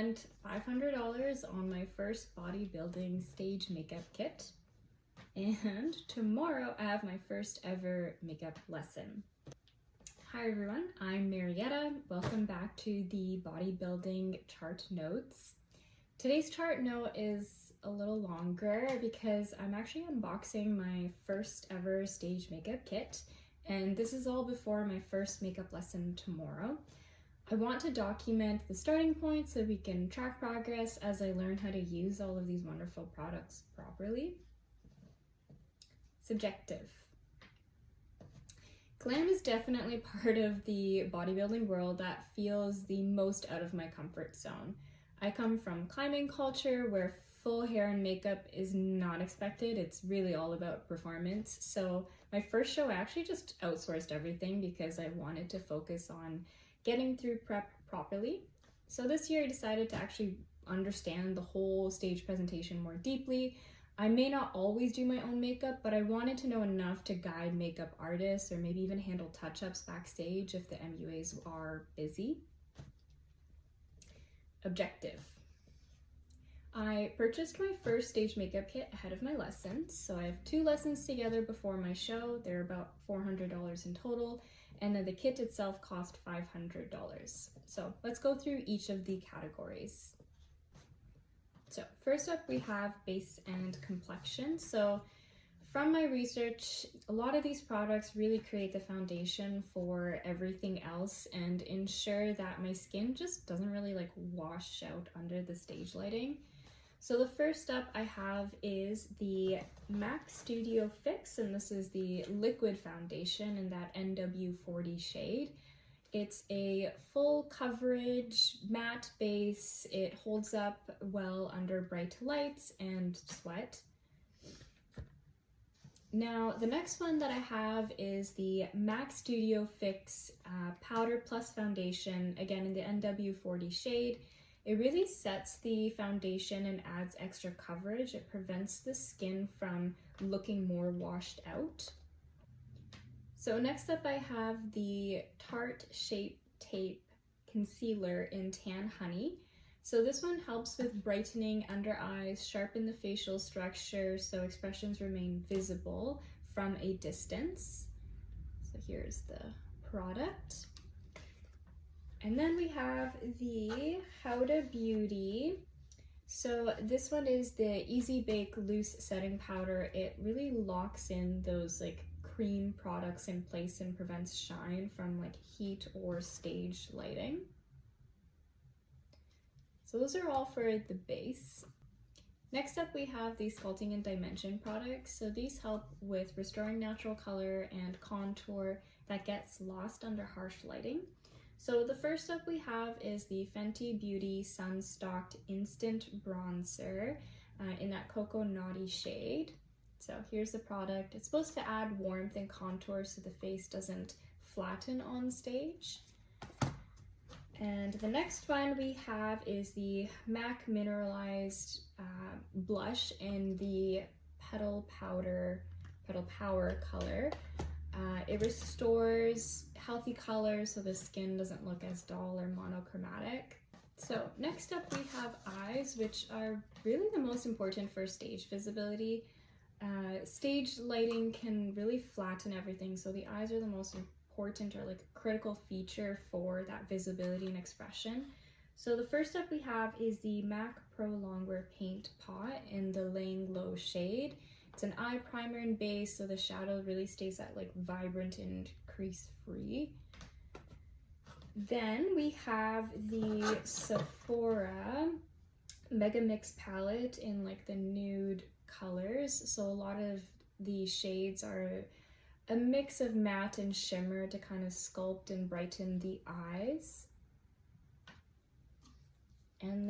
spent $500 on my first bodybuilding stage makeup kit. And tomorrow I have my first ever makeup lesson. Hi everyone, I'm Marietta. Welcome back to the Bodybuilding Chart Notes. Today's chart note is a little longer because I'm actually unboxing my first ever stage makeup kit, and this is all before my first makeup lesson tomorrow. I want to document the starting point so we can track progress as I learn how to use all of these wonderful products properly. Subjective. Glam is definitely part of the bodybuilding world that feels the most out of my comfort zone. I come from climbing culture where full hair and makeup is not expected. It's really all about performance. So my first show, I actually just outsourced everything because I wanted to focus on getting through prep properly. So this year I decided to actually understand the whole stage presentation more deeply. I may not always do my own makeup, but I wanted to know enough to guide makeup artists or maybe even handle touch-ups backstage if the MUAs are busy. Objective. I purchased my first stage makeup kit ahead of my lessons. So I have 2 lessons together before my show. They're about $400 in total. And then the kit itself cost $500. So let's go through each of the categories. So first up we have base and complexion. So from my research, a lot of these products really create the foundation for everything else and ensure that my skin just doesn't really like wash out under the stage lighting. So the first up I have is the MAC Studio Fix, and this is the liquid foundation in that NW40 shade. It's a full coverage matte base. It holds up well under bright lights and sweat. Now, the next one that I have is the MAC Studio Fix Powder Plus Foundation, again in the NW40 shade. It really sets the foundation and adds extra coverage. It prevents the skin from looking more washed out. So next up I have the Tarte Shape Tape Concealer in Tan Honey. So this one helps with brightening under eyes, sharpen the facial structure so expressions remain visible from a distance. So here's the product. And then we have the Huda Beauty. So this one is the Easy Bake Loose Setting Powder. It really locks in those like cream products in place and prevents shine from like heat or stage lighting. So those are all for the base. Next up we have the Sculpting Dimension products. So these help with restoring natural color and contour that gets lost under harsh lighting. So the first up we have is the Fenty Beauty Sun Stalk'd Instant Bronzer in that Cocoa Naughty shade. So here's the product. It's supposed to add warmth and contour so the face doesn't flatten on stage. And the next one we have is the MAC Mineralized blush in the Petal Power color. It restores healthy color so the skin doesn't look as dull or monochromatic. So next up we have eyes, which are really the most important for stage visibility. Stage lighting can really flatten everything, so the eyes are the most important or like critical feature for that visibility and expression. So the first up we have is the MAC Pro Longwear Paint Pot in the Layin Low shade. It's an eye primer and base, so the shadow really stays that like vibrant and crease free. Then we have the Sephora Mega Mix palette in like the nude colors. So a lot of the shades are a mix of matte and shimmer to kind of sculpt and brighten the eyes. And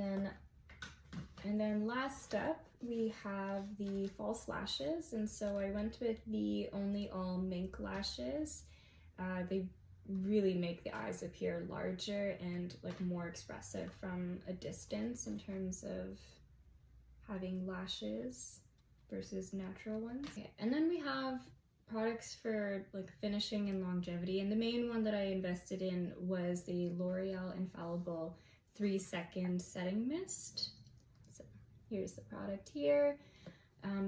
then last up we have the false lashes, and so I went with the Onlyall Mink lashes. They really make the eyes appear larger and like more expressive from a distance in terms of having lashes versus natural ones. Okay. And then we have products for like finishing and longevity, and the main one that I invested in was the L'Oreal Infallible 3-second setting mist. So here's the product here.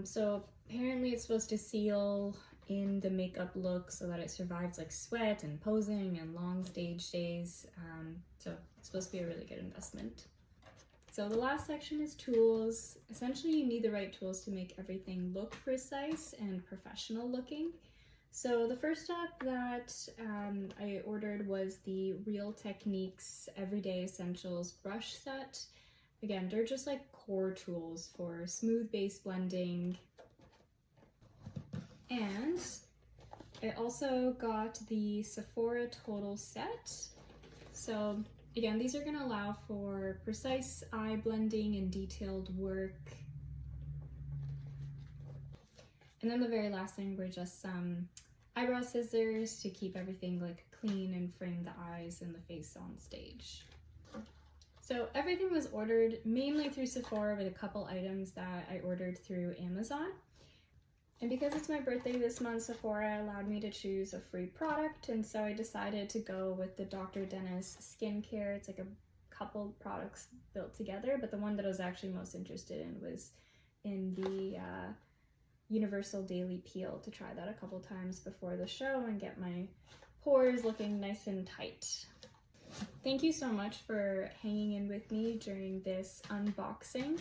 So apparently it's supposed to seal in the makeup look so that it survives like sweat and posing and long stage days. So it's supposed to be a really good investment. So the last section is tools. Essentially, you need the right tools to make everything look precise and professional looking. So the first step that I ordered was the Real Techniques Everyday Essentials brush set. Again, they're just like core tools for smooth base blending. And I also got the Sephora Total set. So again, these are going to allow for precise eye blending and detailed work. And then the very last thing were just some eyebrow scissors to keep everything like clean and frame the eyes and the face on stage. So everything was ordered mainly through Sephora, with a couple items that I ordered through Amazon. And because it's my birthday this month, Sephora allowed me to choose a free product, and so I decided to go with the Dr. Dennis skincare. It's like a couple products built together, but the one that I was actually most interested in was in the Universal Daily Peel, to try that a couple times before the show and get my pores looking nice and tight. Thank you so much for hanging in with me during this unboxing.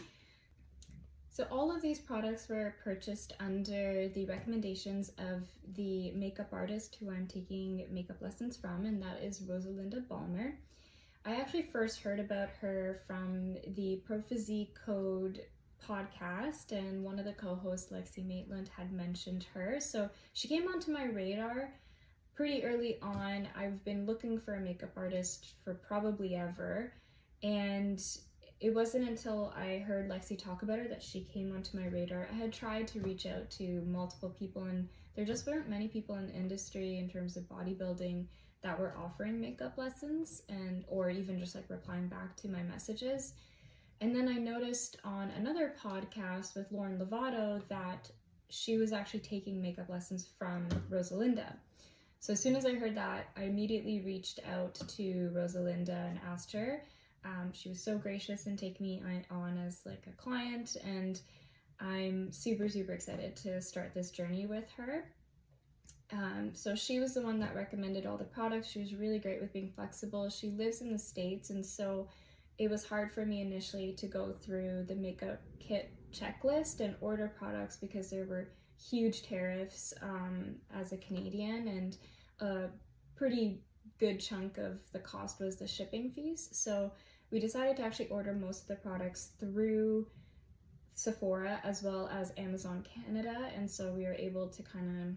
So all of these products were purchased under the recommendations of the makeup artist who I'm taking makeup lessons from, and that is Rosalinda Balmer. I actually first heard about her from the Pro Physique Code podcast, and one of the co-hosts, Lexi Maitland, had mentioned her. So she came onto my radar pretty early on. I've been looking for a makeup artist for probably ever, and it wasn't until I heard Lexi talk about her that she came onto my radar. I had tried to reach out to multiple people, and there just weren't many people in the industry in terms of bodybuilding that were offering makeup lessons, and or even just like replying back to my messages. And then I noticed on another podcast with Lauren Lovato that she was actually taking makeup lessons from Rosalinda. So as soon as I heard that, I immediately reached out to Rosalinda and asked her. She was so gracious in taking me on as like a client, and I'm super excited to start this journey with her. So she was the one that recommended all the products. She was really great with being flexible. She lives in the States, and so it was hard for me initially to go through the makeup kit checklist and order products because there were huge tariffs as a Canadian, and a pretty good chunk of the cost was the shipping fees. So we decided to actually order most of the products through Sephora as well as Amazon Canada, and so we were able to kind of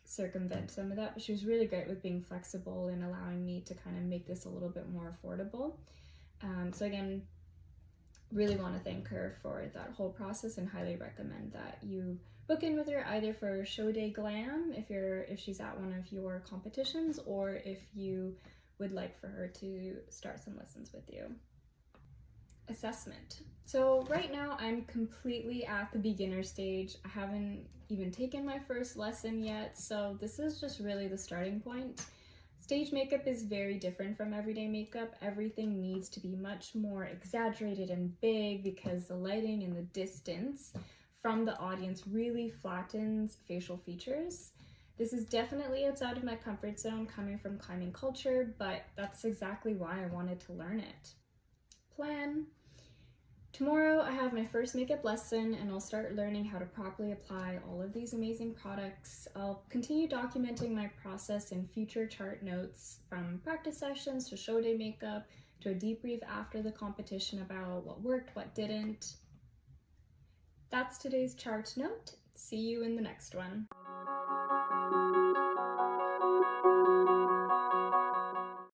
circumvent some of that. But she was really great with being flexible and allowing me to kind of make this a little bit more affordable. So again, really want to thank her for that whole process, and highly recommend that you book in with her either for show day glam if she's at one of your competitions, or if you would like for her to start some lessons with you. Assessment. So right now I'm completely at the beginner stage. I haven't even taken my first lesson yet, so this is just really the starting point. Stage makeup is very different from everyday makeup. Everything needs to be much more exaggerated and big because the lighting and the distance from the audience really flattens facial features. This is definitely outside of my comfort zone coming from climbing culture, but that's exactly why I wanted to learn it. Plan. Tomorrow I have my first makeup lesson, and I'll start learning how to properly apply all of these amazing products. I'll continue documenting my process in future chart notes, from practice sessions to show day makeup to a debrief after the competition about what worked, what didn't. That's today's chart note. See you in the next one.